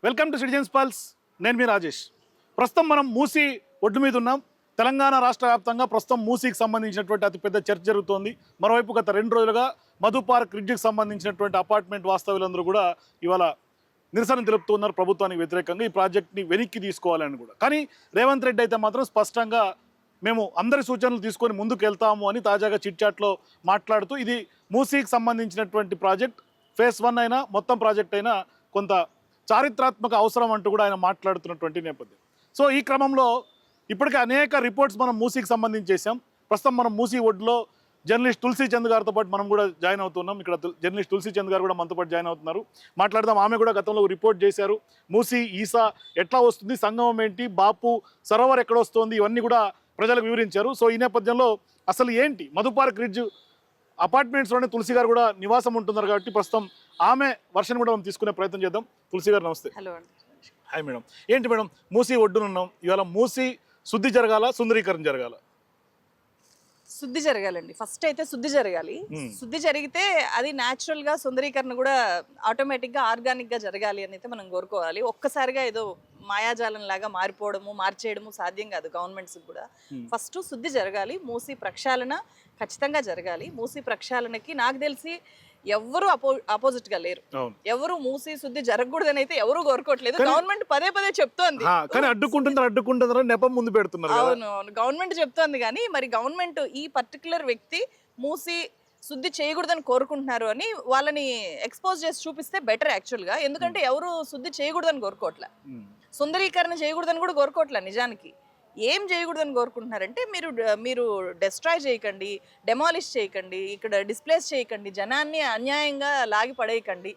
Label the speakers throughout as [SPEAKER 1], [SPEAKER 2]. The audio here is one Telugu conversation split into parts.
[SPEAKER 1] Welcome to citizens pulse. నేను మీ రాజేష్. ప్రస్తుతం మనం మూసీ ఒడ్డు మీద ఉన్నాం. తెలంగాణ రాష్ట్ర వ్యాప్తంగా ప్రస్తుతం మూసీకి సంబంధించినటువంటి అతిపెద్ద చర్చ జరుగుతోంది. మరోవైపు గత 2 రోజులుగా మధు పార్క్ రిడ్జ్కి సంబంధించినటువంటి అపార్ట్మెంట్ వాస్తవ్యులందరూ కూడా ఇవాళ నిరసన తెలుపుతున్నారు ప్రభుత్వానికి వ్యతిరేకంగా. ఈ ప్రాజెక్ట్ని వెనక్కి తీసుకోవాలని కూడా. కానీ రేవంత్ రెడ్డి అయితే మాత్రం స్పష్టంగా మేము అందరి సూచనలు తీసుకొని ముందుకు వెళ్తాము అని తాజాగా చిట్చాట్లో మాట్లాడుతూ ఇది మూసీకి సంబంధించినటువంటి ప్రాజెక్ట్ ఫేజ్ 1 అయినా మొత్తం ప్రాజెక్ట్ అయినా కొంత చారిత్రాత్మక అవసరం అంటూ కూడా ఆయన మాట్లాడుతున్నటువంటి నేపథ్యం. సో ఈ క్రమంలో ఇప్పటికే అనేక రిపోర్ట్స్ మనం మూసీకి సంబంధించి చేసాం. ప్రస్తుతం మనం మూసీ ఒడ్డులో జర్నలిస్ట్ తులసి చంద్ గారితో పాటు మనం కూడా జాయిన్ అవుతున్నాం. ఇక్కడ జర్నలిస్ట్ తులసి చంద్ గారు కూడా మనతో పాటు జాయిన్ అవుతున్నారు. మాట్లాడదాం. ఆమె కూడా గతంలో రిపోర్ట్ చేశారు. మూసీ ఈసా ఎట్లా వస్తుంది, సంగమం ఏంటి, బాపు సరోవర్ ఎక్కడ వస్తుంది, ఇవన్నీ కూడా ప్రజలకు వివరించారు. సో ఈ నేపథ్యంలో అసలు ఏంటి మధు పార్క్ రిడ్జ్ అపార్ట్మెంట్స్లోనే తులసి గారు కూడా నివాసం ఉంటున్నారు కాబట్టి ప్రస్తుతం ఆమె వర్షన్ కూడా మనం తీసుకునే ప్రయత్నం చేద్దాం. తులసి గారు నమస్తే.
[SPEAKER 2] హలో.
[SPEAKER 1] Hi madam. ఏంటి మేడం మూసీ ఒడ్డునున్నాం, ఇవాళ మూసీ శుద్ధి జరగాల, సుందరీకరణ జరగాల?
[SPEAKER 2] శుద్ధి జరగాలండి. ఫస్ట్ అయితే శుద్ధి జరగాలి. శుద్ధి జరిగితే అది న్యాచురల్ గా సుందరీకరణ కూడా ఆటోమేటిక్ గా ఆర్గానిక్ గా జరగాలి అని అయితే మనం కోరుకోవాలి. ఒక్కసారిగా ఏదో మాయాజాలం లాగా మారిపోవడము మార్చేయడము సాధ్యం కాదు గవర్నమెంట్స్ కూడా. ఫస్ట్ శుద్ధి జరగాలి. మూసీ ప్రక్షాళన ఖచ్చితంగా జరగాలి. మూసీ ప్రక్షాళనకి నాకు తెలిసి ఎవరు అపోజిట్ గా లేరు. ఎవరు మూసీ శుద్ధి జరగకూడదని అయితే ఎవరు కోరుకోవట్లేదు. గవర్నమెంట్ పదే పదే చెప్తోంది,
[SPEAKER 1] కానీ అడ్డుకుంటున్నారు నెపం ముందు పెడుతున్నారు.
[SPEAKER 2] అవును గవర్నమెంట్ చెప్తోంది, కానీ మరి గవర్నమెంట్ ఈ పర్టికులర్ వ్యక్తి మూసీ శుద్ధి చేయకూడదని కోరుకుంటున్నారు అని వాళ్ళని ఎక్స్పోజ్ చేసి చూపిస్తే బెటర్ యాక్చువల్ గా. ఎందుకంటే ఎవరు శుద్ధి చేయకూడదని కోరుకోవట్లే, సుందరీకరణ చేయకూడదని కూడా కోరుకోవట్లే. నిజానికి ఏం చేయకూడదని కోరుకుంటున్నారంటే మీరు డెస్ట్రాయ్ చేయకండి, డెమాలిష్ చేయకండి, ఇక్కడ డిస్ప్లేస్ చేయకండి, జనాన్ని అన్యాయంగా లాగి పడేయకండి,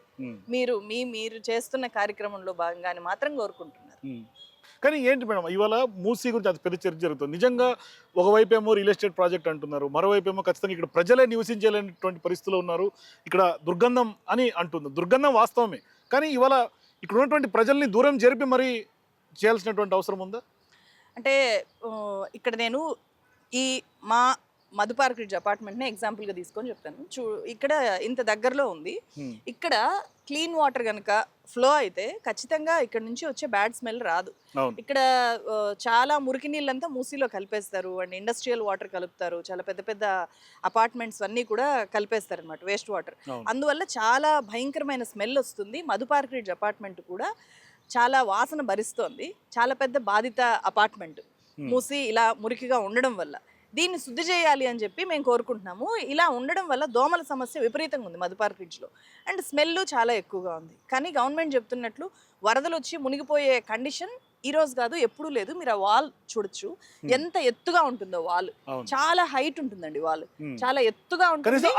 [SPEAKER 2] మీరు చేస్తున్న కార్యక్రమంలో భాగంగానే మాత్రం కోరుకుంటున్నారు.
[SPEAKER 1] కానీ ఏంటి మేడం ఇవాళ మూసీ గురించి అది పెద్ద చర్చ జరుగుతుంది. నిజంగా ఒకవైపు ఏమో రియల్ ఎస్టేట్ ప్రాజెక్ట్ అంటున్నారు, మరోవైపు ఏమో ఖచ్చితంగా ఇక్కడ ప్రజలే నివసించలేనటువంటి పరిస్థితుల్లో ఉన్నారు, ఇక్కడ దుర్గంధం అని అంటుంది. దుర్గంధం వాస్తవమే, కానీ ఇవాళ ఇక్కడ ఉన్నటువంటి ప్రజల్ని దూరం జరిపి మరీ చేయాల్సినటువంటి అవసరం ఉందా?
[SPEAKER 2] అంటే ఇక్కడ నేను ఈ మా మధు పార్క్ రిడ్జ్ అపార్ట్మెంట్ని ఎగ్జాంపుల్గా తీసుకొని చెప్తాను. ఇక్కడ ఇంత దగ్గరలో ఉంది. ఇక్కడ క్లీన్ వాటర్ కనుక ఫ్లో అయితే ఖచ్చితంగా ఇక్కడ నుంచి వచ్చే బ్యాడ్ స్మెల్ రాదు. ఇక్కడ చాలా మురికి నీళ్ళంతా మూసీలో కలిపేస్తారు అండ్ ఇండస్ట్రియల్ వాటర్ కలుపుతారు. చాలా పెద్ద పెద్ద అపార్ట్మెంట్స్ అన్నీ కూడా కలిపేస్తారు అనమాట, వేస్ట్ వాటర్. అందువల్ల చాలా భయంకరమైన స్మెల్ వస్తుంది. మధు పార్క్ రిడ్జ్ అపార్ట్మెంట్ కూడా చాలా వాసన భరిస్తోంది. చాలా పెద్ద బాధిత అపార్ట్మెంట్ మూసి ఇలా మురికిగా ఉండడం వల్ల. దీన్ని శుద్ధి చేయాలి అని చెప్పి మేము కోరుకుంటున్నాము. ఇలా ఉండడం వల్ల దోమల సమస్య విపరీతంగా ఉంది మధు పార్క్ రిడ్జ్లో, అండ్ స్మెల్ చాలా ఎక్కువగా ఉంది. కానీ గవర్నమెంట్ చెప్తున్నట్లు వరదలు వచ్చి మునిగిపోయే కండిషన్ ఈ రోజు కాదు, ఎప్పుడూ లేదు. మీరు ఆ వాల్ చూడొచ్చు ఎంత ఎత్తుగా ఉంటుందో. వాల్ చాలా హైట్ ఉంటుందండి. వాల్ చాలా ఎత్తుగా ఉంటుంది.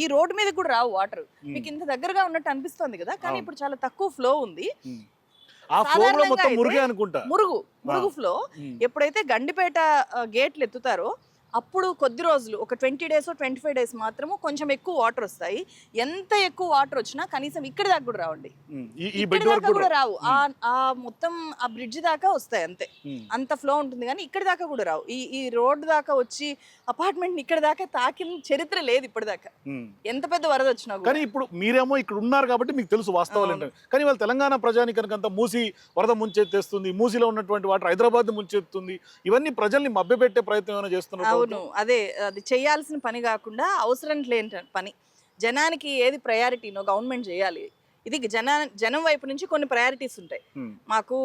[SPEAKER 2] ఈ రోడ్డు మీద కూడా రావు వాటర్. మీకు ఇంత దగ్గరగా ఉన్నట్టు అనిపిస్తుంది కదా, కానీ ఇప్పుడు చాలా తక్కువ ఫ్లో ఉంది. మురుగు ఫ్లో. ఎప్పుడైతే గండిపేట గేట్లు ఎత్తుతారో అప్పుడు కొద్ది రోజులు, ఒక 20 days 25 days మాత్రము కొంచెం ఎక్కువ వాటర్ వస్తాయి. ఎంత ఎక్కువ వాటర్ వచ్చినా కనీసం ఇక్కడి దాకా కూడా రావండి, ఇక్కడి దాకా కూడా రావు. ఆ మొత్తం ఆ బ్రిడ్జ్ దాకా వస్తాయి అంతే, అంత ఫ్లో ఉంటుంది. కానీ ఇక్కడి దాకా కూడా రావు. ఈ రోడ్డు దాకా వచ్చి అపార్ట్మెంట్ ఇక్కడి దాకా తాకిన చరిత్ర లేదు ఇప్పటిదాకా, ఎంత పెద్ద వరద వచ్చినా.
[SPEAKER 1] కానీ ఇప్పుడు మీరేమో ఇక్కడ ఉన్నారు కాబట్టి మీకు తెలుసు వాస్తవాలు ఏంటంటే. కానీ వాళ్ళ తెలంగాణ ప్రజానికంతా మూసీ వరద ముంచెత్తేస్తుంది, మూసీలో ఉన్నటువంటి వాటర్ హైదరాబాద్ ముంచెత్తుంది, ఇవన్నీ ప్రజల్ని మభ్యపెట్టే ప్రయత్నం ఏమైనా చేస్తున్నారు?
[SPEAKER 2] అవును, అదే అది చేయాల్సిన పని కాకుండా అవసరం లేని పని. జనానికి ఏది ప్రయారిటీనో గవర్నమెంట్ చేయాలి. ఇది జనం వైపు నుంచి కొన్ని ప్రయారిటీస్ ఉంటాయి. మాకు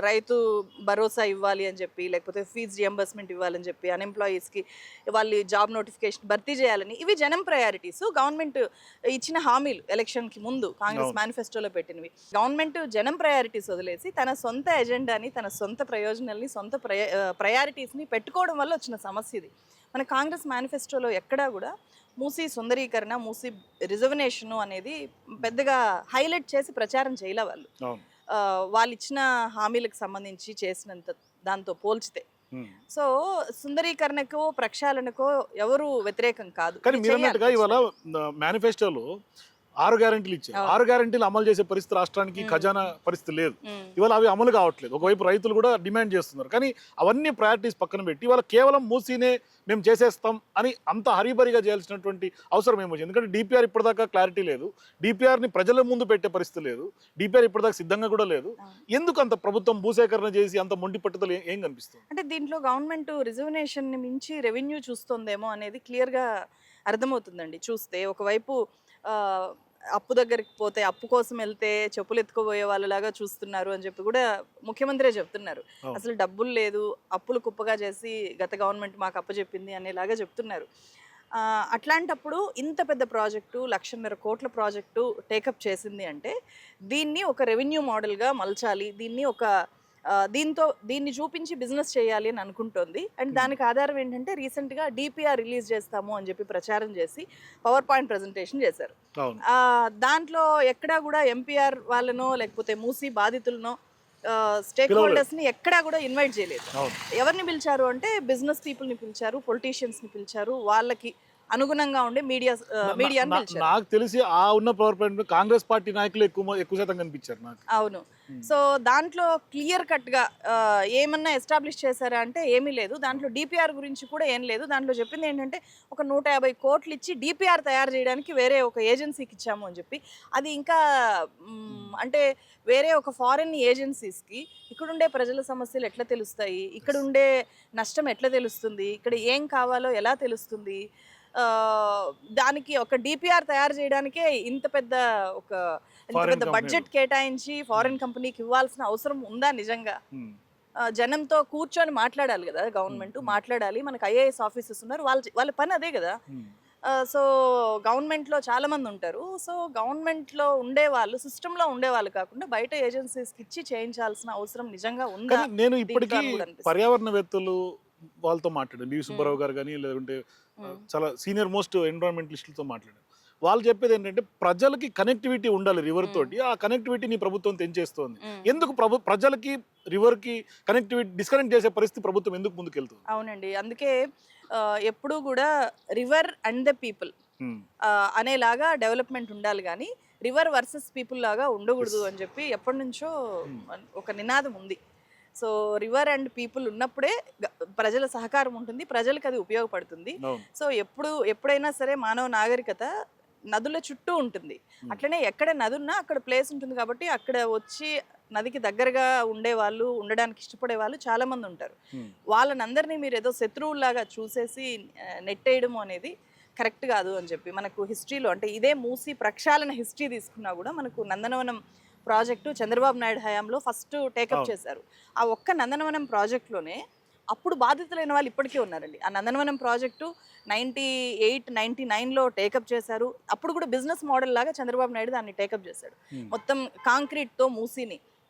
[SPEAKER 2] రైతు భరోసా ఇవ్వాలి అని చెప్పి, లేకపోతే ఫీజు రియంబర్స్మెంట్ ఇవ్వాలని చెప్పి, అన్ఎంప్లాయీస్కి వాళ్ళు జాబ్ నోటిఫికేషన్ భర్తీ చేయాలని, ఇవి జనం ప్రయారిటీస్. గవర్నమెంట్ ఇచ్చిన హామీలు ఎలక్షన్కి ముందు కాంగ్రెస్ మేనిఫెస్టోలో పెట్టినవి. గవర్నమెంట్ జనం ప్రయారిటీస్ వదిలేసి తన సొంత ఎజెండాని, తన సొంత ప్రయోజనాల్ని, సొంత ప్రయారిటీస్ని పెట్టుకోవడం వల్ల వచ్చిన సమస్య ఇది. మన కాంగ్రెస్ మేనిఫెస్టోలో ఎక్కడా కూడా మూసీ సుందరీకరణ, మూసీ రిజర్వనేషన్ అనేది పెద్దగా హైలైట్ చేసి ప్రచారం చేయలే వాళ్ళు. వాళ్ళు ఇచ్చిన హామీలకు సంబంధించి చేసినంత దాంతో పోల్చితే. సో సుందరీకరణకో ప్రక్షాళనకో ఎవరు వ్యతిరేకం కాదు.
[SPEAKER 1] కానీ మీరు అన్నట్టుగా ఇవాళ మేనిఫెస్టోలో 6 గ్యారెంటీలు ఇచ్చారు. 6 గ్యారెంటీలు అమలు చేసే పరిస్థితి రాష్ట్రానికి ఖజానా పరిస్థితి లేదు. ఇవాళ అవి అమలు కావట్లేదు. ఒకవైపు రైతులు కూడా డిమాండ్ చేస్తున్నారు. కానీ అవన్నీ ప్రయారిటీస్ పక్కన పెట్టి ఇవాళ కేవలం మూసీనే మేము చేసేస్తాం అని అంత హరిబరిగా చేయాల్సినటువంటి అవసరం ఏమొచ్చింది? ఎందుకంటే డిపిఆర్ ఇప్పటిదాకా క్లారిటీ లేదు. డిపిఆర్ని ప్రజల ముందు పెట్టే పరిస్థితి లేదు. డిపిఆర్ ఇప్పటిదాకా సిద్ధంగా కూడా లేదు. ఎందుకు అంత ప్రభుత్వం భూసేకరణ చేసి అంత మొండి పట్టుదల ఏం కనిపిస్తుంది?
[SPEAKER 2] అంటే దీంట్లో గవర్నమెంట్ రిజర్వేషన్ ని మించి రెవెన్యూ చూస్తుందేమో అనేది క్లియర్గా అర్థమవుతుందండి. చూస్తే ఒకవైపు అప్పు దగ్గరికి పోతే అప్పు కోసం వెళ్తే చెప్పులు ఎత్తుకోబోయే వాళ్ళలాగా చూస్తున్నారు అని చెప్పి కూడా ముఖ్యమంత్రే చెప్తున్నారు. అసలు డబ్బులు లేదు, అప్పులు కుప్పగా చేసి గత గవర్నమెంట్ మాకు అప్పచెప్పింది అనేలాగా చెప్తున్నారు. అట్లాంటప్పుడు ఇంత పెద్ద ప్రాజెక్టు 1,50,000 కోట్ల ప్రాజెక్టు టేకప్ చేసింది అంటే దీన్ని ఒక రెవెన్యూ మోడల్గా మలచాలి, దీన్ని చూపించి బిజినెస్ చేయాలి అని అనుకుంటోంది. అండ్ దానికి ఆధారం ఏంటంటే రీసెంట్గా డిపిఆర్ రిలీజ్ చేస్తాము అని చెప్పి ప్రచారం చేసి పవర్ పాయింట్ ప్రజెంటేషన్ చేశారు. దాంట్లో ఎక్కడా కూడా ఎంపీఆర్ వాళ్ళనో లేకపోతే మూసీ బాధితులనో స్టేక్ హోల్డర్స్ని ఎక్కడా కూడా ఇన్వైట్ చేయలేదు. ఎవరిని పిలిచారు అంటే బిజినెస్ పీపుల్ని పిలిచారు, పొలిటీషియన్స్ని పిలిచారు, వాళ్ళకి అనుగుణంగా ఉండే మీడియాని పిలిచారు.
[SPEAKER 1] నాకు తెలిసి ఆ ఉన్న పవర్ పాయింట్ కాంగ్రెస్ పార్టీ నాయకులు ఎక్కువ శాతం కనిపించారు నాకు.
[SPEAKER 2] అవును. సో దాంట్లో క్లియర్ కట్గా ఏమన్నా ఎస్టాబ్లిష్ చేశారా అంటే ఏమీ లేదు. దాంట్లో డిపిఆర్ గురించి కూడా ఏం లేదు. దాంట్లో చెప్పింది ఏంటంటే ఒక 150 కోట్లు ఇచ్చి డిపిఆర్ తయారు చేయడానికి వేరే ఒక ఏజెన్సీకి ఇచ్చాము అని చెప్పి, అది ఇంకా అంటే వేరే ఒక ఫారిన్ ఏజెన్సీస్కి ఇక్కడుండే ప్రజల సమస్యలు ఎట్లా తెలుస్తాయి, ఇక్కడుండే నష్టం ఎట్లా తెలుస్తుంది, ఇక్కడ ఏం కావాలో ఎలా తెలుస్తుంది, దానికి ఒక డిపిఆర్ తయారు చేయడానికే ఇంత పెద్ద బడ్జెట్ కేటాయించి ఫారిన్ కంపెనీకి ఇవ్వాల్సిన అవసరం ఉందా నిజంగా? జనంతో కూర్చొని మాట్లాడాలి కదా గవర్నమెంట్, మాట్లాడాలి. మనకు ఐఏఎస్ ఆఫీసర్స్ ఉన్నారు, వాళ్ళ పని అదే కదా. సో గవర్నమెంట్లో చాలా మంది ఉంటారు. సో గవర్నమెంట్లో ఉండేవాళ్ళు, సిస్టంలో ఉండేవాళ్ళు కాకుండా బయట ఏజెన్సీస్కి ఇచ్చి చేయించాల్సిన అవసరం నిజంగా ఉందా?
[SPEAKER 1] నేను ఇప్పటికీ పర్యావరణవేత్తలు వాళ్ళతో మాట్లాడాను, డి సుబ్బారావు గారు కానీ లేదంటే చాలా సీనియర్ మోస్ట్ ఎన్విరాన్మెంటలిస్టులతో మాట్లాడాను. వాళ్ళు చెప్పేది ఏంటంటే ప్రజలకి కనెక్టివిటీ ఉండాలి రివర్ తోటి, ఆ కనెక్టివిటీని ప్రభుత్వం తెంచేస్తోంది. ఎందుకు ప్రజలకి రివర్ కి కనెక్టివిటీ డిస్కనెక్ట్ చేసే పరిస్థితి ప్రభుత్వం ఎందుకు ముందుకెళ్తుంది?
[SPEAKER 2] అవునండి, అందుకే ఎప్పుడూ కూడా రివర్ అండ్ ద పీపుల్ అనేలాగా డెవలప్మెంట్ ఉండాలి, కానీ రివర్ వర్సెస్ పీపుల్ లాగా ఉండకూడదు అని చెప్పి ఎప్పటి నుంచో ఒక నినాదం ఉంది. సో రివర్ అండ్ పీపుల్ ఉన్నప్పుడే ప్రజల సహకారం ఉంటుంది, ప్రజలకు అది ఉపయోగపడుతుంది. సో ఎప్పుడైనా సరే మానవ నాగరికత నదుల చుట్టూ ఉంటుంది. అట్లనే ఎక్కడ నది ఉన్నా అక్కడ ప్లేస్ ఉంటుంది. కాబట్టి అక్కడ వచ్చి నదికి దగ్గరగా ఉండే వాళ్ళు, ఉండడానికి ఇష్టపడే వాళ్ళు చాలా మంది ఉంటారు. వాళ్ళనందరినీ మీరు ఏదో శత్రువుల్లాగా చూసేసి నెట్టేయడం అనేది కరెక్ట్ కాదు అని చెప్పి మనకు హిస్టరీలో, అంటే ఇదే మూసీ ప్రక్షాళన హిస్టరీ తీసుకున్నా కూడా మనకు నందనవనం ప్రాజెక్టు చంద్రబాబు నాయుడు హయాంలో ఫస్ట్ టేకప్ చేశారు. ఆ ఒక్క నందనవనం ప్రాజెక్టులోనే అప్పుడు బాధితులైన వాళ్ళు ఇప్పటికీ ఉన్నారండి. ఆ నందనవనం ప్రాజెక్టు 98-99లో టేకప్ చేశారు. అప్పుడు కూడా బిజినెస్ మోడల్ లాగా చంద్రబాబు నాయుడు దాన్ని టేకప్ చేశాడు. మొత్తం కాంక్రీట్తో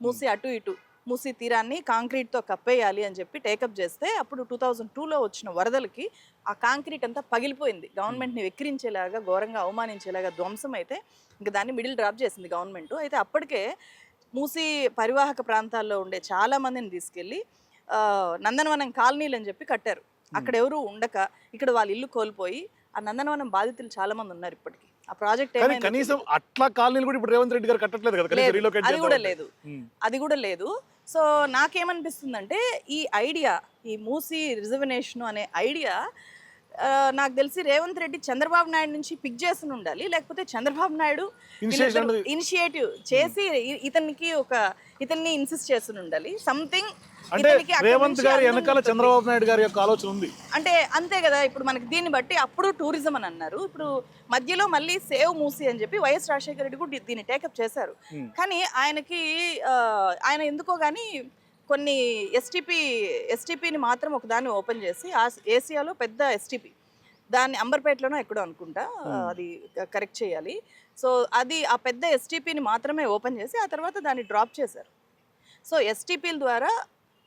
[SPEAKER 2] మూసీ అటు ఇటు మూసీ తీరాన్ని కాంక్రీట్తో కప్పేయాలి అని చెప్పి టేకప్ చేస్తే అప్పుడు 2002లో వచ్చిన వరదలకి ఆ కాంక్రీట్ అంతా పగిలిపోయింది. గవర్నమెంట్ని వెక్కిరించేలాగా, ఘోరంగా అవమానించేలాగా ధ్వంసం అయితే ఇంకా దాన్ని మిడిల్ డ్రాప్ చేసింది గవర్నమెంట్. అయితే అప్పటికే మూసీ పరివాహక ప్రాంతాల్లో ఉండే చాలా మందిని తీసుకెళ్ళి నందనవనం కాలనీలు అని చెప్పి కట్టారు. అక్కడ ఎవరు ఉండక ఇక్కడ వాళ్ళ ఇల్లు కోల్పోయి ఆ నందనవనం బాధితులు చాలా మంది ఉన్నారు ఇప్పటికీ. ఆ ప్రాజెక్ట్
[SPEAKER 1] కనీసం అట్లా కాలనీలు కూడా ఇప్పుడు రేవంత్ రెడ్డి గారు కట్టట్లేదు కదా,
[SPEAKER 2] అది కూడా లేదు. సో నాకేమనిపిస్తుందంటే ఈ ఐడియా, ఈ మూసీ రిజర్వేషన్ అనే ఐడియా నాకు తెలిసి రేవంత్ రెడ్డి చంద్రబాబు నాయుడు నుంచి పిక్ చేసి ఉండాలి, లేకపోతే చంద్రబాబు నాయుడు ఇనిషియేటివ్ చేసి ఇతన్ని ఇన్సిస్ట్ చేసి ఉండాలి. సంథింగ్
[SPEAKER 1] అంటే రేవంత్ గారి వెనకాల చంద్రబాబు నాయుడు గారి యొక్క ఆలోచన ఉంది
[SPEAKER 2] అంటే అంతే కదా. ఇప్పుడు మనకి దీన్ని బట్టి అప్పుడు టూరిజం అని అన్నారు, ఇప్పుడు మధ్యలో మళ్ళీ సేవ్ మూసీ అని చెప్పి వైఎస్ రాజశేఖర రెడ్డి కూడా దీన్ని టేకప్ చేశారు. కానీ ఆయన ఎందుకో కానీ కొన్ని ఎస్టీపీని మాత్రం ఒకదాన్ని ఓపెన్ చేసి, ఆ ఏసియాలో పెద్ద ఎస్టీపీ, దాన్ని అంబర్పేటలోనో ఎక్కడో అనుకుంటా, అది కరెక్ట్ చేయాలి. సో అది ఆ పెద్ద ఎస్టీపీని మాత్రమే ఓపెన్ చేసి ఆ తర్వాత దాన్ని డ్రాప్ చేశారు. సో ఎస్టీపీల ద్వారా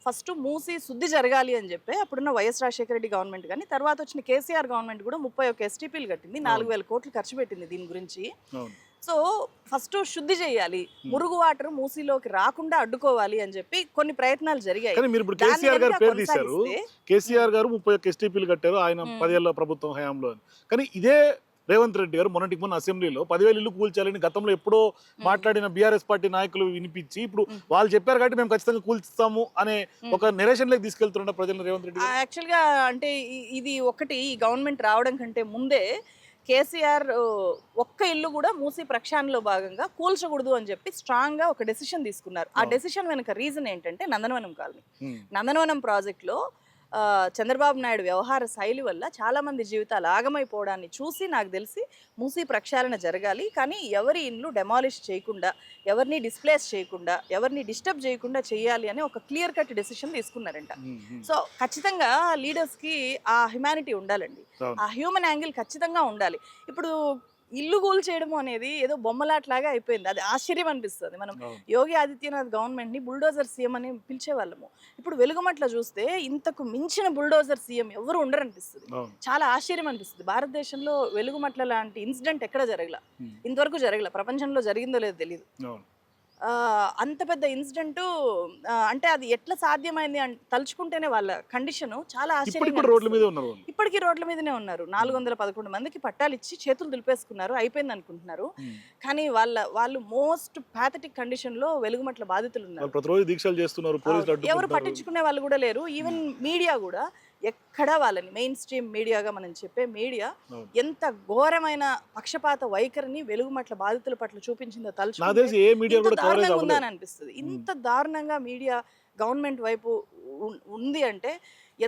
[SPEAKER 2] ఫస్ట్ మూసీ శుద్ధి జరగాలి అని చెప్పి అప్పుడున్న వైఎస్ రాజశేఖర రెడ్డి గవర్నమెంట్ కానీ తర్వాత వచ్చిన కేసీఆర్ గవర్నమెంట్ కూడా 31 ఎస్టీపీలు కట్టింది, 4,000 కోట్లు ఖర్చు పెట్టింది దీని గురించి. సో ఫస్ట్ శుద్ధి చేయాలి, మురుగు వాటర్ మూసీలోకి రాకుండా అడ్డుకోవాలి అని చెప్పి కొన్ని ప్రయత్నాలు జరిగాయి.
[SPEAKER 1] మీరు ఇప్పుడు కేసీఆర్ గారు పేరు తీశారు, కేసీఆర్ గారు 31 ఎస్టీపీలు కట్టారు ఆయన 10 ఏళ్ల ప్రభుత్వం హయాంలో. కానీ ఇదే రేవంత్ రెడ్డి గారు మొన్నటికి మొన్న అసెంబ్లీలో 10,000 ఇల్లు కూల్చాలని గతంలో ఎప్పుడో మాట్లాడిన బీఆర్ఎస్ పార్టీ నాయకులు వినిపించి ఇప్పుడు వాళ్ళు చెప్పారు కాబట్టి మేము ఖచ్చితంగా కూల్స్తాము అనే ఒక నెరేషన్లోకి తీసుకెళ్తున్న ప్రజలను రేవంత్ రెడ్డి గారు.
[SPEAKER 2] యాక్చువల్గా అంటే ఇది ఒకటి, ఈ గవర్నమెంట్ రావడం కంటే ముందే కేసీఆర్ ఒక్క ఇల్లు కూడా మూసి ప్రక్షాళనలో భాగంగా కూల్చకూడదు అని చెప్పి స్ట్రాంగ్గా ఒక డెసిషన్ తీసుకున్నారు. ఆ డెసిషన్ వెనుక రీజన్ ఏంటంటే నందనవనం కాలనీ. నందనవనం ప్రాజెక్టులో చంద్రబాబు నాయుడు వ్యవహార శైలి వల్ల చాలామంది జీవితాలు ఆగమైపోవడాన్ని చూసి నాకు తెలిసి మూసి ప్రక్షాళన జరగాలి, కానీ ఎవరి ఇండ్లు డెమాలిష్ చేయకుండా, ఎవరిని డిస్ప్లేస్ చేయకుండా, ఎవరిని డిస్టర్బ్ చేయకుండా చేయాలి అని ఒక క్లియర్ కట్ డెసిషన్ తీసుకున్నారంట. సో ఖచ్చితంగా లీడర్స్కి ఆ హ్యుమానిటీ ఉండాలండి, ఆ హ్యూమన్ యాంగిల్ ఖచ్చితంగా ఉండాలి. ఇప్పుడు ఇల్లు కూల్ చేయడము అనేది ఏదో బొమ్మలాట్లాగా అయిపోయింది. అది ఆశ్చర్యం అనిపిస్తుంది. మనం యోగి ఆదిత్యనాథ్ గవర్నమెంట్ని బుల్డోజర్ సీఎం అని పిలిచేవాళ్ళము. ఇప్పుడు వెలుగుమట్ల చూస్తే ఇంతకు మించిన బుల్డోజర్ సీఎం ఎవరు ఉండరు అనిపిస్తుంది. చాలా ఆశ్చర్యం అనిపిస్తుంది. భారతదేశంలో వెలుగుమట్ల లాంటి ఇన్సిడెంట్ ఎక్కడ జరగల, ఇంతవరకు జరగల, ప్రపంచంలో జరిగిందో లేదో తెలియదు. అంత పెద్ద ఇన్సిడెంట్ అంటే అది ఎట్లా సాధ్యమైంది అని తలుచుకుంటేనే వాళ్ళ కండిషన్ చాలా ఆశ్చర్యం. ఇప్పటికీ రోడ్ల మీదనే ఉన్నారు. 411 మందికి పట్టాలు ఇచ్చి చేతులు దులిపేసుకున్నారు, అయిపోయింది అనుకుంటున్నారు. కానీ వాళ్ళు మోస్ట్ ప్యాథటిక్ కండిషన్ లో వెలుగుమట్ల బాధితులు ఉన్నారు. ఎవరు పట్టించుకునే వాళ్ళు కూడా లేరు. ఈవెన్ మీడియా కూడా ఎక్కడా వాళ్ళని, మెయిన్ స్ట్రీమ్ మీడియాగా మనం చెప్పే మీడియా ఎంత ఘోరమైన పక్షపాత వైఖరిని వెలుగుమట్ల బాధితుల పట్ల చూపించిందో తలుచుకుంటే అనిపిస్తుంది. ఇంత దారుణంగా మీడియా గవర్నమెంట్ వైపు ఉంది అంటే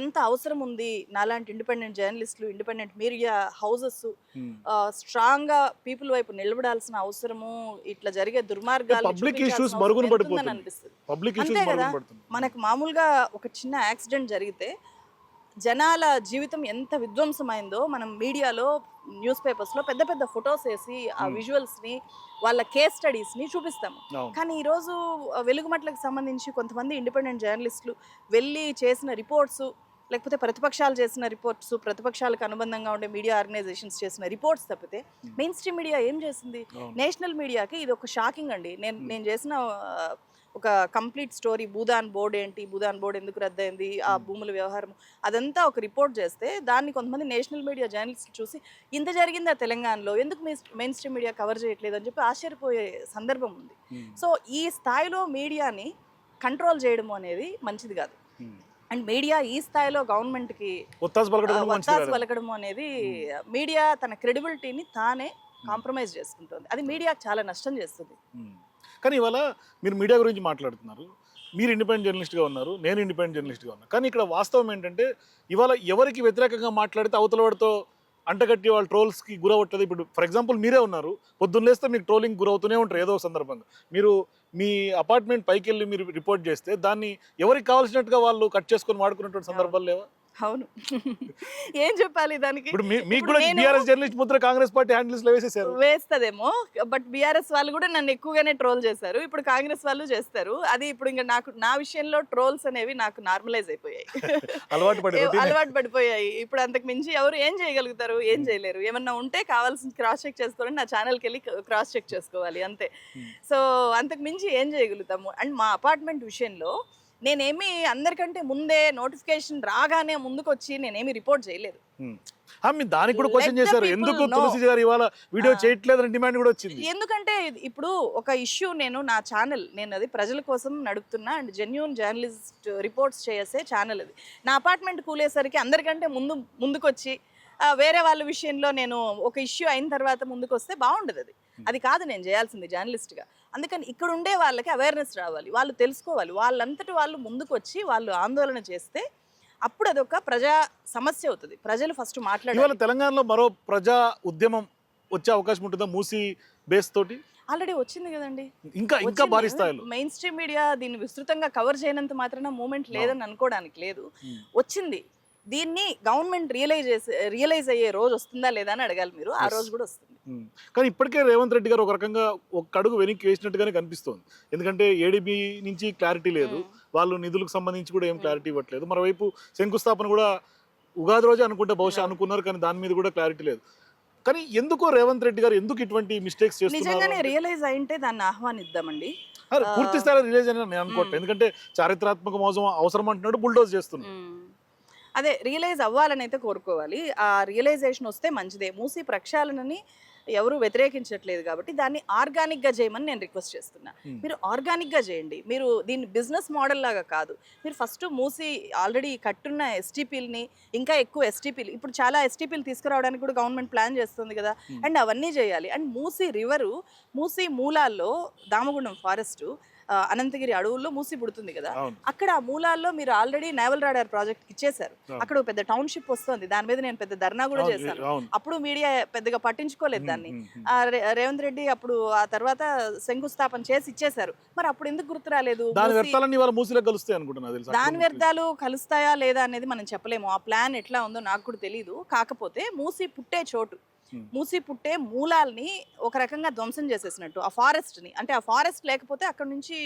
[SPEAKER 2] ఎంత అవసరం ఉంది. నాలాంటి ఇండిపెండెంట్ జర్నలిస్టులు, ఇండిపెండెంట్ మీడియా హౌసెస్ స్ట్రాంగ్ గా పీపుల్ వైపు నిలబడాల్సిన అవసరము, ఇట్లా జరిగే దుర్మార్గాలు అనిపిస్తుంది. అంతే కదా, మనకు మామూలుగా ఒక చిన్న యాక్సిడెంట్ జరిగితే జనాల జీవితం ఎంత విధ్వంసమైందో మనం మీడియాలో, న్యూస్ పేపర్స్లో పెద్ద పెద్ద ఫొటోస్ వేసి ఆ విజువల్స్ని, వాళ్ళ కేస్ స్టడీస్ని చూపిస్తాము. కానీ ఈరోజు వెలుగుమట్లకు సంబంధించి కొంతమంది ఇండిపెండెంట్ జర్నలిస్టులు వెళ్ళి చేసిన రిపోర్ట్స్, లేకపోతే ప్రతిపక్షాలు చేసిన రిపోర్ట్స్, ప్రతిపక్షాలకు అనుబంధంగా ఉండే మీడియా ఆర్గనైజేషన్స్ చేసిన రిపోర్ట్స్ తప్పితే మెయిన్ స్ట్రీమ్ మీడియా ఏం చేసింది? నేషనల్ మీడియాకి ఇది ఒక షాకింగ్ అండి. నేను చేసిన ఒక కంప్లీట్ స్టోరీ, భూదాన్ బోర్డు ఏంటి, భూదాన్ బోర్డు ఎందుకు రద్దయింది, ఆ భూముల వ్యవహారం, అదంతా ఒక రిపోర్ట్ చేస్తే దాన్ని కొంతమంది నేషనల్ మీడియా జర్నలిస్టులు చూసి ఇంత జరిగిందా తెలంగాణలో, ఎందుకు మెయిన్ స్ట్రీమ్ మీడియా కవర్ చేయట్లేదు అని చెప్పి ఆశ్చర్యపోయే సందర్భం ఉంది. సో ఈ స్థాయిలో మీడియాని కంట్రోల్ చేయడం అనేది మంచిది కాదు. అండ్ మీడియా ఈ స్థాయిలో గవర్నమెంట్కి ఒత్తాసు పలకడం అనేది, మీడియా తన క్రెడిబిలిటీని తానే కాంప్రమైజ్ చేసుకుంటుంది. అది మీడియాకి చాలా నష్టం చేస్తుంది.
[SPEAKER 1] కానీ ఇవాళ మీరు మీడియా గురించి మాట్లాడుతున్నారు, మీరు ఇండిపెండెంట్ జర్నలిస్ట్గా ఉన్నారు, నేను ఇండిపెండెంట్ జర్నలిస్ట్గా ఉన్నాను. కానీ ఇక్కడ వాస్తవం ఏంటంటే ఇవాళ ఎవరికి వ్యతిరేకంగా మాట్లాడితే అవతల వాడితో అంటగట్టి వాళ్ళ ట్రోల్స్కి గురవట్లేదు. ఇప్పుడు ఫర్ ఎగ్జాంపుల్ మీరే ఉన్నారు, పొద్దున్నేస్తే మీకు ట్రోలింగ్ గురవుతూనే ఉంటారు ఏదో సందర్భంగా. మీరు మీ అపార్ట్మెంట్ పైకి వెళ్ళి మీరు రిపోర్ట్ చేస్తే దాన్ని ఎవరికి కావాల్సినట్టుగా వాళ్ళు కట్ చేసుకొని వాడుకున్నటువంటి సందర్భాలు లేవా?
[SPEAKER 2] అవును, ఏం చెప్పాలి దానికి?
[SPEAKER 1] కాంగ్రెస్ పార్టీ హ్యాండిల్స్ లో
[SPEAKER 2] వేస్తదేమో, బట్ బీఆర్ఎస్ వాళ్ళు కూడా నన్ను ఎక్కువగానే ట్రోల్ చేశారు. ఇప్పుడు కాంగ్రెస్ వాళ్ళు చేస్తారు. అది ఇప్పుడు ఇంకా నా విషయంలో ట్రోల్స్ అనేవి నాకు నార్మలైజ్ అయిపోయాయి, అలవాటు పడిపోయాయి. ఇప్పుడు అంతకు మించి ఎవరు ఏం చేయగలుగుతారు? ఏం చేయలేరు. ఏమన్నా ఉంటే కావాల్సిన క్రాస్ చెక్ చేసుకోవాలని నా ఛానల్కి వెళ్ళి క్రాస్ చెక్ చేసుకోవాలి అంతే. సో అంతకు మించి ఏం చేయగలుగుతాము? అండ్ మా అపార్ట్మెంట్ విషయంలో నేనేమి అందరికంటే ముందే నోటిఫికేషన్ రాగానే ముందుకు వచ్చి నేనేమి రిపోర్ట్ చేయలేదు.
[SPEAKER 1] దానికి కూడా క్వశ్చన్ చేశారు, ఎందుకు తులసి గారు ఇవాళ వీడియో చేయట్లేదని డిమాండ్ కూడా వచ్చింది.
[SPEAKER 2] ఎందుకంటే ఇప్పుడు ఒక ఇష్యూ, నేను అది ప్రజల కోసం నడుపుతున్నా అండ్ జెన్యూన్ జర్నలిస్ట్ రిపోర్ట్స్ చేసే ఛానల్ అది. నా అపార్ట్మెంట్ కూలేసరికి అందరికంటే ముందుకొచ్చి వేరే వాళ్ళ విషయంలో నేను ఒక ఇష్యూ అయిన తర్వాత ముందుకు వస్తే బాగుండదు. అది కాదు నేను చేయాల్సింది జర్నలిస్ట్గా. అందుకని ఇక్కడ ఉండే వాళ్ళకి అవేర్నెస్ రావాలి, వాళ్ళు తెలుసుకోవాలి. వాళ్ళంతటి వాళ్ళు ముందుకు వచ్చి వాళ్ళు ఆందోళన చేస్తే అప్పుడు అదొక ప్రజా సమస్య అవుతుంది. ప్రజలు ఫస్ట్ మాట్లాడాలి.
[SPEAKER 1] తెలంగాణలో మరో ప్రజా ఉద్యమం వచ్చే అవకాశం ఉంటుందా మూసీ బేస్ తోటి?
[SPEAKER 2] ఆల్రెడీ వచ్చింది కదండి,
[SPEAKER 1] ఇంకా భారీ స్థాయిలో.
[SPEAKER 2] మెయిన్ స్ట్రీమ్ మీడియా దీన్ని విస్తృతంగా కవర్ చేయనంత మాత్రాన మూమెంట్ లేదని అనుకోవడానికి లేదు. వచ్చింది. దీన్ని గవర్నమెంట్ రియలైజ్ అయ్యే రోజు వస్తుందా లేదా అని అడగాలి మీరు. ఆ రోజు కూడా వస్తుంది.
[SPEAKER 1] కానీ ఇప్పటికే రేవంత్ రెడ్డి గారు ఒక రకంగా ఒక అడుగు వెనక్కి వేసినట్టుగానే కనిపిస్తోంది. ఎందుకంటే ఏడీబీ నుంచి క్లారిటీ లేదు, వాళ్ళు నిధులకు సంబంధించి కూడా ఏం క్లారిటీ ఇవ్వట్లేదు. మరోవైపు శంకుస్థాపన కూడా ఉగాది రోజే అనుకుంటే బహుశా అనుకున్నారు, కానీ దాని మీద కూడా క్లారిటీ లేదు. కానీ ఎందుకో రేవంత్ రెడ్డి గారు ఎందుకు ఇటువంటి మిస్టేక్స్ చేస్తున్నారు?
[SPEAKER 2] నిజంగానే రియలైజ్ అయింటే దాన్ని ఆహ్వానిద్దామండి.
[SPEAKER 1] పూర్తి స్థాయిలో రియలైజ్ అని నేను అనుకోవట్లేదు. ఎందుకంటే చారిత్రాత్మక మోసం అవసరం అంటున్నాడు, బుల్డోజ్ చేస్తున్నాడు.
[SPEAKER 2] అదే రియలైజ్ అవ్వాలని అయితే కోరుకోవాలి. ఆ రియలైజేషన్ వస్తే మంచిదే. మూసీ ప్రక్షాళనని ఎవరు వ్యతిరేకించట్లేదు కాబట్టి దాన్ని ఆర్గానిక్గా చేయమని నేను రిక్వెస్ట్ చేస్తున్నా. మీరు ఆర్గానిక్గా చేయండి. మీరు దీన్ని బిజినెస్ మోడల్ లాగా కాదు. మీరు ఫస్ట్ మూసి ఆల్రెడీ కట్టున్న ఎస్టీపీలని ఇంకా ఎక్కువ ఎస్టీపీలు ఇప్పుడు చాలా ఎస్టీపీలు తీసుకురావడానికి కూడా గవర్నమెంట్ ప్లాన్ చేస్తుంది కదా. అండ్ అవన్నీ చేయాలి. అండ్ మూసి రివరు మూసి మూలాల్లో దామగుండం ఫారెస్టు అనంతగిరి అడవుల్లో మూసి పుడుతుంది కదా. అక్కడ ఆ మూలాల్లో మీరు ఆల్రెడీ నేవల్ రాడార్ ప్రాజెక్ట్ ఇచ్చేశారు. అక్కడ ఒక పెద్ద టౌన్షిప్ వస్తుంది. దాని మీద నేను పెద్ద ధర్నా కూడా చేశాను. అప్పుడు మీడియా పెద్దగా పట్టించుకోలేదు దాన్ని. రేవంత్ రెడ్డి అప్పుడు ఆ తర్వాత శంకుస్థాపన చేసి ఇచ్చేశారు. మరి అప్పుడు ఎందుకు గుర్తు రాలేదు? దాని వ్యర్థాలు కలుస్తాయా లేదా అనేది మనం చెప్పలేము. ఆ ప్లాన్ ఎట్లా ఉందో నాకు కూడా తెలియదు. కాకపోతే మూసి పుట్టే చోటు మూసి పుట్టే మూలాల్ని ఒక రకంగా ధ్వంసం చేసేసినట్టు ఆ ఫారెస్ట్ ని. అంటే ఆ ఫారెస్ట్ లేకపోతే అక్కడ నుంచి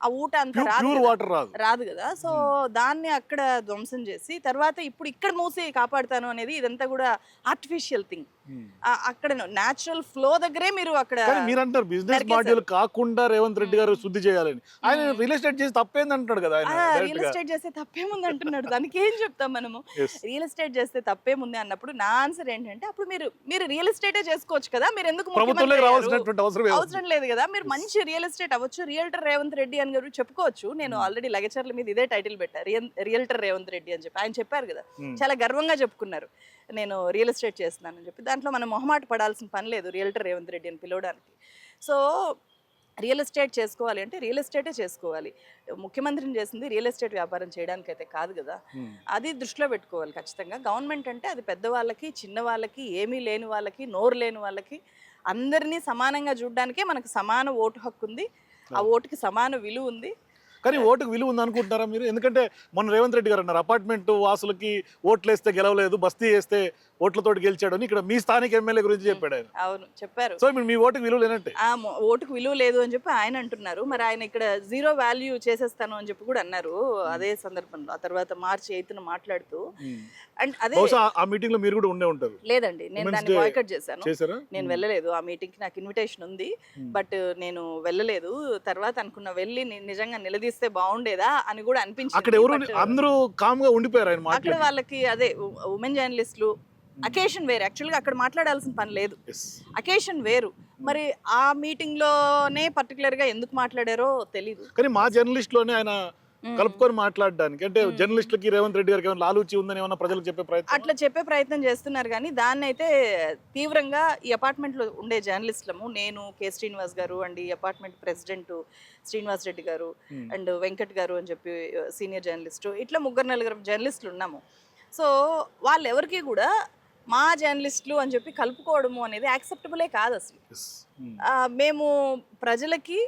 [SPEAKER 2] ఆ ఊట అంతా రాదు కదా. సో దాన్ని అక్కడ ధ్వంసం చేసి తర్వాత ఇప్పుడు ఇక్కడ మూసి కాపాడుతాను అనేది ఇదంతా కూడా ఆర్టిఫిషియల్ థింగ్. అక్కడ న్యాచురల్ ఫ్లో దగ్గరే మీరు అక్కడ
[SPEAKER 1] మీరంటారు బిజినెస్ మాడ్యూల్ కాకుండా రేవంత్ రెడ్డి గారు శుద్ధి చేయాలని. ఆయన రియల్ ఎస్టేట్ చేసి తప్పేంది అంటున్నాడు కదా.
[SPEAKER 2] రియల్ ఎస్టేట్ చేస్తే తప్పేముంది అంటున్నాడు. దానికి ఏం చెప్తాం మనము? రియల్ ఎస్టేట్ చేస్తే తప్పేముంది అన్నప్పుడు నా ఆన్సర్ ఏంటంటే అప్పుడు మీరు రియల్ ఎస్టేటే చేసుకోవచ్చు కదా. మీరు ఎందుకు అవసరం లేదు కదా. మీరు మంచి రియల్ ఎస్టేట్ అవ్వచ్చు. రియల్టర్ రేవంత్ రెడ్డి అని గారు చెప్పుకోవచ్చు. నేను ఆల్రెడీ లగచర్ల మీద ఇదే టైటిల్ పెట్టా, రియల్టర్ రేవంత్ రెడ్డి అని చెప్పి. ఆయన చెప్పారు కదా, చాలా గర్వంగా చెప్పుకున్నారు నేను రియల్ ఎస్టేట్ చేస్తున్నానని చెప్పి. దాంట్లో మనం మొహమాట పడాల్సిన పని లేదు రియల్టర్ రేవంత్ రెడ్డి అని పిలవడానికి. సో రియల్ ఎస్టేట్ చేసుకోవాలి అంటే రియల్ ఎస్టేటే చేసుకోవాలి. ముఖ్యమంత్రిని చేసింది రియల్ ఎస్టేట్ వ్యాపారం చేయడానికి అయితే కాదు కదా. అది దృష్టిలో పెట్టుకోవాలి ఖచ్చితంగా. గవర్నమెంట్ అంటే అది పెద్దవాళ్ళకి, చిన్న వాళ్ళకి, ఏమీ లేని వాళ్ళకి, నోరు లేని వాళ్ళకి అందరినీ సమానంగా చూడడానికే మనకు సమాన ఓటు హక్కు ఉంది. ఆ ఓటుకి సమాన విలువ ఉంది.
[SPEAKER 1] కానీ ఓటుకు విలువ ఉంది అనుకుంటారా మీరు? ఎందుకంటే మొన్న రేవంత్ రెడ్డి గారు అన్నారు అపార్ట్మెంట్ వాసులకి ఓట్లు వేస్తే గెలవలేదు, బస్తీ వేస్తే ఓట్లతోటి గెలిచాడు అని. ఇక్కడ మీ స్థానిక ఎమ్మెల్యే గురించి చెప్పాడు ఆయన.
[SPEAKER 2] అవును చెప్పారు.
[SPEAKER 1] సో మీ ఓటుకు విలువ లేనట్టే.
[SPEAKER 2] ఓటుకు విలువ లేదు అని చెప్పి ఆయన అంటున్నారు. మరి ఆయన ఇక్కడ జీరో వాల్యూ చేసేస్తాను అని చెప్పి కూడా అన్నారు అదే సందర్భంలో. ఆ తర్వాత మార్చి 8న మాట్లాడుతూ అండ్ అదే
[SPEAKER 1] ఆ మీటింగ్ లో మీరు కూడా ఉండే ఉంటారు.
[SPEAKER 2] లేదండి, నేను దాన్ని బాయ్కట్ చేశాను. నేను వెళ్ళలేదు. ఆ మీటింగ్ కి నాకు ఇన్విటేషన్ ఉంది, బట్ నేను వెళ్ళలేదు. తర్వాత అనుకున్నా వెళ్ళి నిజంగా నిలదీస్తే బాగుండేదా అని కూడా అనిపించింది.
[SPEAKER 1] అక్కడ ఎవరు అందరూ కామ్ గా ఉండిపోయారు ఆయన.
[SPEAKER 2] అక్కడ వాళ్ళకి అదే ఉమెన్ జర్నలిస్టులు అకేషన్ వేరు. యాక్చువల్గా అక్కడ మాట్లాడాల్సిన పని లేదు, అకేషన్ వేరు. మరి ఆ మీటింగ్ లోనే పర్టికులర్ గా ఎందుకు మాట్లాడారో తెలీదు.
[SPEAKER 1] కానీ మా జర్నలిస్ట్ లోనే ఆయన కలుపుకొని మాట్లాడడానికి, అంటే జర్నలిస్టులకి రేవంత్ రెడ్డి గారికి ఏమైనా లాలూచి ఉందని ఏమన్నా ప్రజలకు చెప్పే ప్రయత్నం
[SPEAKER 2] అట్లా చెప్పే ప్రయత్నం చేస్తున్నారు. కానీ దాన్ని అయితే తీవ్రంగా ఈ అపార్ట్మెంట్ లో ఉండే జర్నలిస్టులము, నేను, కె శ్రీనివాస్ గారు అండ్ ఈ అపార్ట్మెంట్ ప్రెసిడెంట్ శ్రీనివాస్ రెడ్డి గారు అండ్ వెంకట్ గారు అని చెప్పి సీనియర్ జర్నలిస్టు, ఇట్లా 3-4 జర్నలిస్టులు ఉన్నాము. సో వాళ్ళెవరికి కూడా మా జర్నలిస్టులు అని చెప్పి కలుపుకోవడము అనేది యాక్సెప్టబులే కాదు అసలు. మేము ప్రజలకి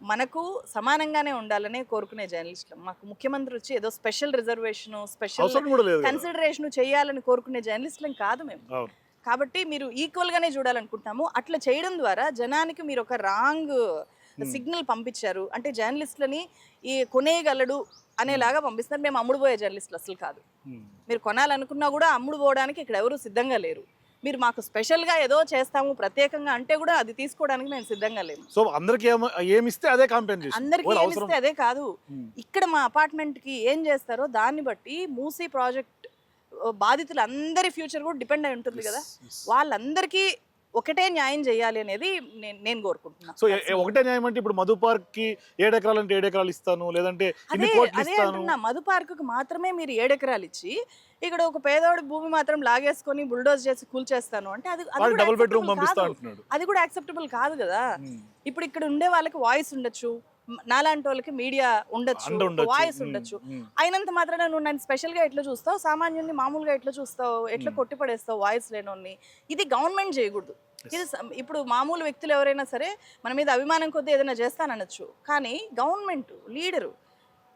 [SPEAKER 2] మనకు సమానంగానే ఉండాలనే కోరుకునే జర్నలిస్టులు. మాకు ముఖ్యమంత్రి వచ్చి ఏదో స్పెషల్ రిజర్వేషన్, స్పెషల్ కన్సిడరేషన్ చేయాలని కోరుకునే జర్నలిస్టులం కాదు మేము. కాబట్టి మీరు ఈక్వల్ గానే చూడాలనుకుంటున్నాము. అట్లా చేయడం ద్వారా జనానికి మీరు ఒక రాంగ్ సిగ్నల్ పంపించారు. అంటే జర్నలిస్టులని ఈ కొనేయగలడు అనేలాగా పంపిస్తారు. మేము అమ్ముడు పోయే జర్నలిస్టులు అసలు కాదు. మీరు కొనాలనుకున్నా కూడా అమ్ముడు పోవడానికి ఇక్కడ ఎవరు సిద్ధంగా లేరు. మీరు మాకు స్పెషల్గా ఏదో చేస్తాము ప్రత్యేకంగా అంటే కూడా అది తీసుకోవడానికి మేము సిద్ధంగా లేము.
[SPEAKER 1] సో అందరికి ఏమిస్తే అదే కాంపెన్సేషన్,
[SPEAKER 2] అందరికీ ఏమిస్తే అదే కాదు. ఇక్కడ మా అపార్ట్మెంట్కి ఏం చేస్తారో దాన్ని బట్టి మూసీ ప్రాజెక్ట్ బాధితులు అందరి ఫ్యూచర్ కూడా డిపెండ్ అయి ఉంటుంది కదా. వాళ్ళందరికీ ఒకటే న్యాయం చేయాలి అనేది నేను కోరుకుంటున్నాను.
[SPEAKER 1] సో ఒకటే న్యాయం అంటే ఇప్పుడు మధు పార్క్ కి 7 ఎకరాలు అంటే 7 ఎకరాలు ఇస్తాను, లేదంటే
[SPEAKER 2] అదే అంటున్నా. మధు పార్క్ కు మాత్రమే మీరు 7 ఎకరాలు ఇచ్చి ఇక్కడ ఒక పేదోడి భూమి మాత్రం లాగేసుకొని బుల్డోజ్ చేసి కూల్చేస్తాను అంటే అది
[SPEAKER 1] డబుల్ బెడ్రూమ్ పంపిస్తా అంటున్నాడు.
[SPEAKER 2] అది కూడా యాక్సెప్టబుల్ కాదు కదా. ఇప్పుడు ఇక్కడ ఉండే వాళ్ళకి వాయిస్ ఉండొచ్చు, నాలాంటి వాళ్ళకి మీడియా ఉండొచ్చు, వాయిస్ ఉండొచ్చు. అయినంత మాత్రాన నువ్వు నన్ను స్పెషల్ గా ఎట్లా చూస్తావు, సామాన్యుని మామూలుగా ఎట్లా చూస్తావు, ఎట్లా కొట్టిపడేస్తావు వాయిస్ లేనోని. ఇది గవర్నమెంట్ చేయకూడదు. ఇది ఇప్పుడు మామూలు వ్యక్తులు ఎవరైనా సరే మన మీద అభిమానం కొద్దీ ఏదైనా చేస్తాననొచ్చు. కానీ గవర్నమెంట్ లీడరు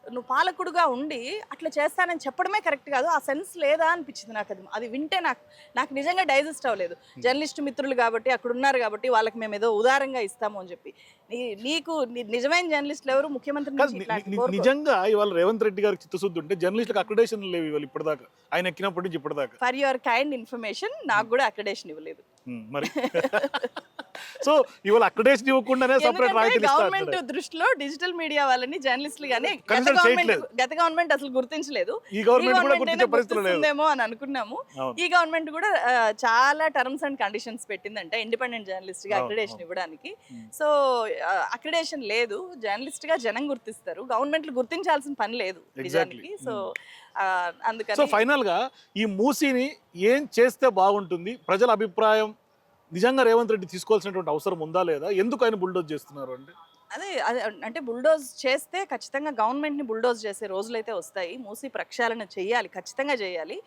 [SPEAKER 2] నువ్వు పాలకుడుగా ఉండి అట్లా చేస్తానని చెప్పడమే కరెక్ట్ కాదు. ఆ సెన్స్ లేదా అనిపించింది నాకు. అది వింటే నాకు నిజంగా డైజెస్ట్ అవ్వలేదు. జర్నలిస్ట్ మిత్రులు కాబట్టి అక్కడ ఉన్నారు కాబట్టి వాళ్ళకి మేము ఏదో ఉదారంగా ఇస్తాము అని చెప్పి. నీకు నిజమైన జర్నలిస్టులు ఎవరు? ముఖ్యమంత్రి
[SPEAKER 1] నిజంగా ఇవాళ రేవంత్ రెడ్డి గారికి చిత్తశుద్ధి ఉంటే జర్నలిస్టులకు అక్రిడేషన్ లేవు ఇవాళ ఇప్పటిదాకా, ఆయన ఎక్కినప్పటి నుంచి ఇప్పటిదాకా.
[SPEAKER 2] ఫర్ యువర్ కైండ్ ఇన్ఫర్మేషన్, నాకు కూడా అక్రిడేషన్ ఇవ్వలేదు.
[SPEAKER 1] మరి సో ఇవాళ అక్రిడేషన్ ఇవ్వకుండానే సపరేట్ రాయితీలు
[SPEAKER 2] గవర్నమెంట్
[SPEAKER 1] ఇస్తారు.
[SPEAKER 2] దృష్టిలో డిజిటల్ మీడియా వాళ్ళని జర్నలిస్టులు గానీ
[SPEAKER 1] Consider చేయట్లేదు.
[SPEAKER 2] గత గవర్నమెంట్ అసలు గుర్తించలేదు.
[SPEAKER 1] ఈ గవర్నమెంట్ కూడా గుర్తించే
[SPEAKER 2] అయినా
[SPEAKER 1] పరిస్థితులు లేదు.
[SPEAKER 2] గుర్తిస్తుందేమో అని అనుకున్నాము.
[SPEAKER 1] అవును.
[SPEAKER 2] ఈ గవర్నమెంట్ కూడా చాలా టర్మ్స్ అండ్ కండిషన్స్ పెట్టిందంట ఇండిపెండెంట్ జర్నలిస్ట్ గా అక్రిడేషన్ ఇవ్వడానికి. సో అక్రిడేషన్ లేదు, జర్నలిస్ట్ గా జనం గుర్తిస్తారు, గవర్నమెంట్లు గుర్తించాల్సిన పని లేదు నిజానికి. సో
[SPEAKER 1] సో
[SPEAKER 2] అందుకని
[SPEAKER 1] ఫైనల్ గా ఈ మూసీని ఏం చేస్తే బాగుంటుంది, ప్రజల అభిప్రాయం నిజంగా రేవంత్ రెడ్డి తీసుకోవాల్సినటువంటి అవసరం ఉందా లేదా, ఎందుకు ఆయన బుల్డోజ్ చేస్తున్నారు అంటే?
[SPEAKER 2] అదే అంటే బుల్డోజ్ చేస్తే ఖచ్చితంగా గవర్నమెంట్ ని బుల్డోజ్ చేసే రోజులైతే వస్తాయి. మూసి ప్రక్షాళన చేయాలి, ఖచ్చితంగా చేయాలి.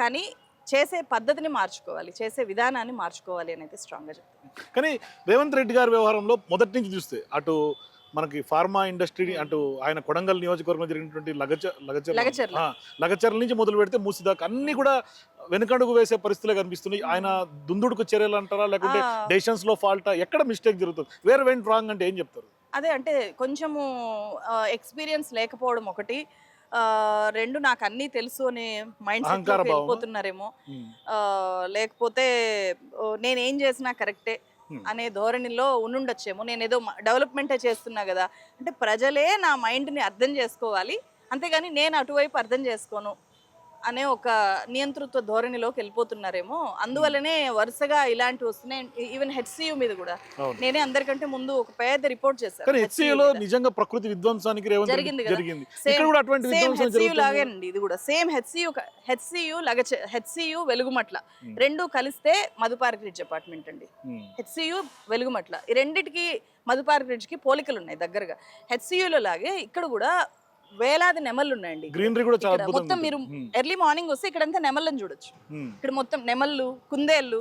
[SPEAKER 2] కానీ చేసే పద్ధతిని మార్చుకోవాలి, చేసే విధానాన్ని మార్చుకోవాలి అని అయితే స్ట్రాంగ్గా చెప్తాను.
[SPEAKER 1] కానీ రేవంత్ రెడ్డి గారి వ్యవహారంలో మొదటి నుంచి చూస్తే అటు మనకి ఫార్మా ఇండస్ట్రీ, అటు ఆయన కొడంగల్ నియోజకవర్గంలో జరిగినటువంటి లగచర్ల నుంచి మొదలు పెడితే మూసి దాకా అన్ని కూడా వెనుకడుగు వేసే పరిస్థితులే కనిపిస్తున్నాయి. ఆయన దుందుడుకు చర్యలు అంటారా, లేకుంటే డెసిషన్స్ లో ఫాల్టా, ఎక్కడ మిస్టేక్ జరుగుతుంది, వేర్ వెంట్ రాంగ్ అంటే ఏం చెప్తారు?
[SPEAKER 2] అదే అంటే కొంచెము ఎక్స్పీరియన్స్ లేకపోవడం ఒకటి, రెండు నాకు అన్నీ తెలుసు అనే మైండ్ సెట్ వెళ్ళిపోతున్నారేమో, లేకపోతే నేనేం చేసినా కరెక్టే అనే ధోరణిలో ఉండుండొచ్చేమో. నేను ఏదో డెవలప్మెంటే చేస్తున్నా కదా అంటే ప్రజలే నా మైండ్ని అర్థం చేసుకోవాలి, అంతేగాని నేను అటువైపు అర్థం చేసుకోను అనే ఒక నియంతృత్వ ధోరణిలోకి వెళ్ళిపోతున్నారేమో. అందువల్లనే వరుసగా ఇలాంటివి వస్తున్నాయి. ఈవెన్ హెచ్సియు మీద కూడా నేనే అందరికంటే ముందు ఒక పెద్ద రిపోర్ట్ చేశాను.
[SPEAKER 1] హెచ్సియులో నిజంగా ప్రకృతి విధ్వంసానికి
[SPEAKER 2] జరిగింది కదా, లాగేనండి ఇది కూడా. సేమ్ హెచ్సియు వెలుగుమట్ల రెండు కలిస్తే మధుపార్క్ రిడ్జ్ అపార్ట్మెంట్ అండి. హెచ్సియు వెలుగుమట్ల ఈ రెండిటికి మధుపార్క్ రిడ్జ్ కి పోలికలు ఉన్నాయి దగ్గరగా. హెచ్సియులో లాగే ఇక్కడ కూడా వేలాది నెమళ్ళు ఉన్నాయండి.
[SPEAKER 1] గ్రీనరీ కూడా చాలా అద్భుతంగా
[SPEAKER 2] మొత్తం మీరు ఎర్లీ మార్నింగ్ వస్తే ఇక్కడంతా నెమళ్ళని చూడొచ్చు. ఇక్కడ మొత్తం నెమళ్ళు, కుందేళ్ళు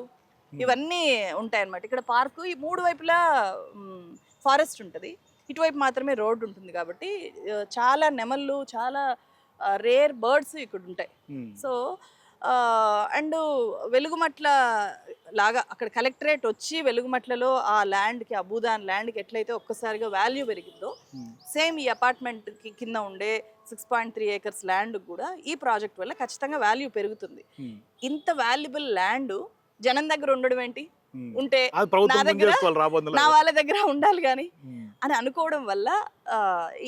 [SPEAKER 2] ఇవన్నీ ఉంటాయి అన్నమాట. ఇక్కడ పార్కు ఈ మూడు వైపులా ఫారెస్ట్ ఉంటుంది, ఇటువైపు మాత్రమే రోడ్డు ఉంటుంది. కాబట్టి చాలా నెమళ్ళు, చాలా రేర్ బర్డ్స్ ఇక్కడ ఉంటాయి. సో అండ్ వెలుగుమట్ల లాగా అక్కడ కలెక్టరేట్ వచ్చి వెలుగుమట్లలో ఆ ల్యాండ్కి, అబూదాన్ ల్యాండ్కి ఎట్లయితే ఒక్కసారిగా వాల్యూ పెరిగిందో సేమ్ ఈ అపార్ట్మెంట్కి కింద ఉండే 6.3 acres ల్యాండ్ కూడా ఈ ప్రాజెక్ట్ వల్ల ఖచ్చితంగా వాల్యూ పెరుగుతుంది. ఇంత వాల్యుబుల్ ల్యాండ్ జనం దగ్గర ఉండడం ఏంటి, ఉంటే నా దగ్గర నా వాళ్ళ దగ్గర ఉండాలి కానీ అని అనుకోవడం వల్ల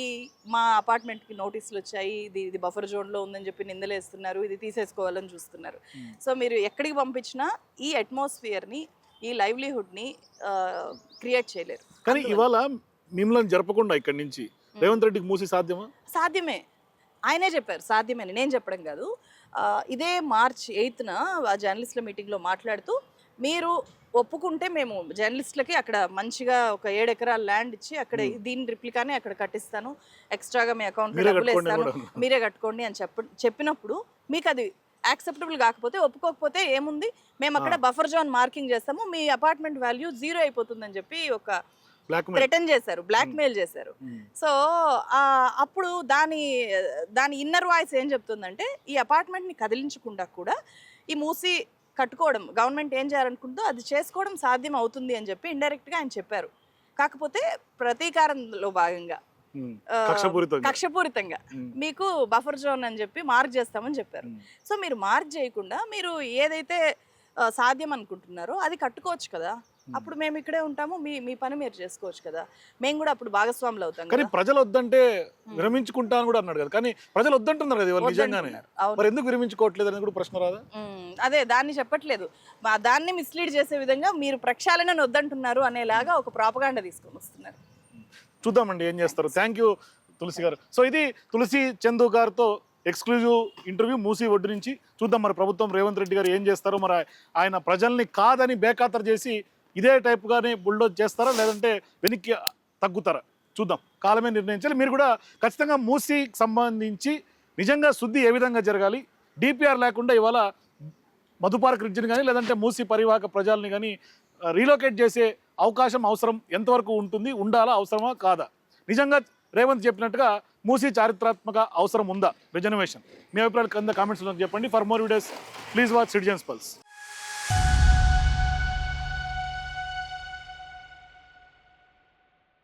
[SPEAKER 2] ఈ మా అపార్ట్మెంట్కి నోటీసులు వచ్చాయి, ఇది బఫర్ జోన్లో ఉందని చెప్పి నిందలేస్తున్నారు, ఇది తీసేసుకోవాలని చూస్తున్నారు. సో మీరు ఎక్కడికి పంపించినా ఈ అట్మాస్ఫియర్ని, ఈ లైవ్లీహుడ్ని క్రియేట్ చేయలేరు.
[SPEAKER 1] కానీ ఇవాళ మిమ్మల్ని జరపకుండా ఇక్కడి నుంచి రేవంత్ రెడ్డికి మూసి సాధ్యమా?
[SPEAKER 2] సాధ్యమే, ఆయనే చెప్పారు సాధ్యమని, నేను చెప్పడం కాదు. ఇదే March 8న జర్నలిస్టుల మీటింగ్లో మాట్లాడుతూ మీరు ఒప్పుకుంటే మేము జర్నలిస్టులకి అక్కడ మంచిగా ఒక 7 ఎకరాల ల్యాండ్ ఇచ్చి అక్కడ దీని రిప్లికానే అక్కడ కట్టిస్తాను, ఎక్స్ట్రాగా మీ అకౌంట్లో డబ్బులు వేస్తాను, మీరే కట్టుకోండి అని చెప్పినప్పుడు మీకు అది యాక్సెప్టబుల్ కాకపోతే, ఒప్పుకోకపోతే ఏముంది, మేము అక్కడ బఫర్ జోన్ మార్కింగ్ చేస్తాము, మీ అపార్ట్మెంట్ వాల్యూ 0 అయిపోతుందని చెప్పి ఒక థ్రెటన్ చేశారు, బ్లాక్మెయిల్ చేశారు. సో అప్పుడు దాని ఇన్నర్ వాయిస్ ఏం చెప్తుందంటే ఈ అపార్ట్మెంట్ని కదిలించకుండా కూడా ఈ మూసి కట్టుకోవడం గవర్నమెంట్ ఏం చేయాలనుకుంటుందో అది చేసుకోవడం సాధ్యం అవుతుంది అని చెప్పి ఇండైరెక్ట్గా ఆయన చెప్పారు. కాకపోతే ప్రతీకారంలో భాగంగా కక్షపూరితంగా మీకు బఫర్ జోన్ అని చెప్పి మార్క్ చేస్తామని చెప్పారు. సో మీరు మార్క్ చేయకుండా మీరు ఏదైతే సాధ్యం అనుకుంటున్నారో అది కట్టుకోవచ్చు కదా, అప్పుడు మేము ఇక్కడే ఉంటాము, మీ పని మీరు చేసుకోవచ్చు కదా, మేము కూడా అప్పుడు భాగస్వాములు అవుతాం.
[SPEAKER 1] కానీ ప్రజలు వద్దంటే విరమించుకుంటాను కూడా అన్నాడు కదా, కానీ ప్రజలు వద్దంటున్నారు కదా నిజంగానే, మరి ఎందుకు విరమించుకోవట్లేదు అని కూడా ప్రశ్న రాదా?
[SPEAKER 2] అదే దాన్ని చెప్పట్లేదు, దాన్ని మిస్లీడ్ చేసే విధంగా మీరు ప్రక్షాళనను వద్దంటున్నారు అనేలాగా ఒక ప్రాపగాండా తీసుకొని వస్తున్నారు.
[SPEAKER 1] చూద్దామండి ఏం చేస్తారు. థ్యాంక్ యూ తులసి గారు. సో ఇది తులసి చందు గారితో ఎక్స్క్లూజివ్ ఇంటర్వ్యూ మూసి ఒడ్డు నుంచి. చూద్దాం మరి ప్రభుత్వం రేవంత్ రెడ్డి గారు ఏం చేస్తారో, మరి ఆయన ప్రజల్ని కాదని బేఖాతరు చేసి ఇదే టైప్గానే బుల్డోజ్ చేస్తారా, లేదంటే వెనక్కి తగ్గుతారా చూద్దాం, కాలమే నిర్ణయించాలి. మీరు కూడా ఖచ్చితంగా మూసీకి సంబంధించి నిజంగా శుద్ధి ఏ విధంగా జరగాలి, డిపిఆర్ లేకుండా ఇవాళ మధుపార్క్ రిడ్జ్ని కానీ లేదంటే మూసీ పరివాహక ప్రజల్ని కానీ రీలొకేట్ చేసే అవకాశం అవసరం ఎంతవరకు ఉంటుంది, ఉండాలా, అవసరమా కాదా, నిజంగా రేవంత్ చెప్పినట్టుగా మూసీ చారిత్రాత్మక అవసరం ఉందా, రిజర్వేషన్? మీ అభిప్రాయాలు కింద కామెంట్స్లో చెప్పండి. For more videos please watch citizens pulse.